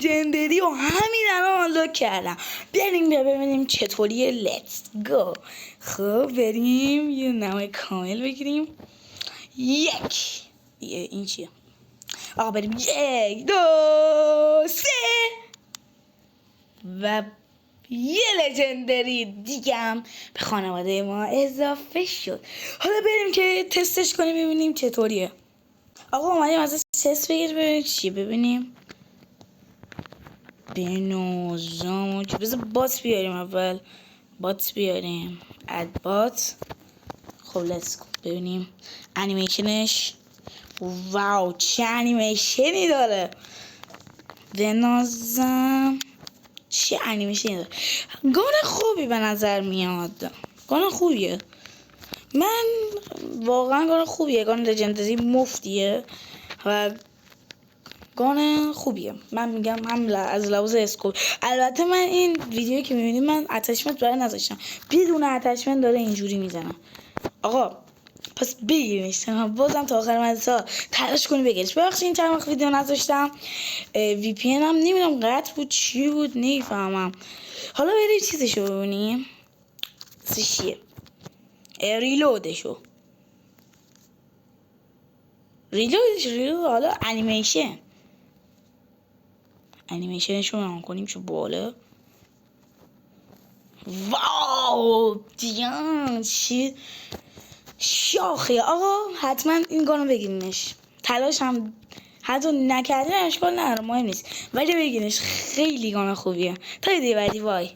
لژندری و همین الان آنلاک کردم. بریم ببینیم چطوریه. لیتس گو. خب بریم یه نمای کامل بگیریم. این چیه آقا؟ بریم 1 2 3 و یه لژندری دیگم به خانواده ما اضافه شد. حالا بریم که تستش کنیم ببینیم چطوریه. آقا اومدیم ازش تست بگیر ببینیم چیه. ببینیم بنوزام بذار بات بیاریم. اول بات بیاریم. اد بات. خب لیتس ببینیم انیمیشنش. واو چه انیمیشنی داره. بنازم چه انیمیشنی داره. گان خوبی به نظر میاد. گان خوبیه. من واقعا گان خوبیه. گان لژندری مفتیه و گان خوبیه. من میگم هم از لحاظ اسکوپ. البته من این ویدیویی که میبینید من اتچمنت برای نذاشتم. بدون اتچمنت داره اینجوری میزنه. آقا پس بگیرینش. بازم تا آخر مدرسه تلاش کنی بگیرش. ببخشید این چند وقت ویدیو نذاشتم. وی پی ان هم نمیدونم قطع بود چی بود نمیفهمم. حالا بریم چیزشو ببینیم. چیه؟ ریلودشو. حالا انیمیشنشو هم کنیم چون بالا. واو دیان چی شاخیه. آقا حتما این گانو بگیرینش. تلاش هم حتی نکردین اشکال نداره مهم نیست ولی بگیرینش. خیلی گان خوبیه. تا دیگه بعدی. وای.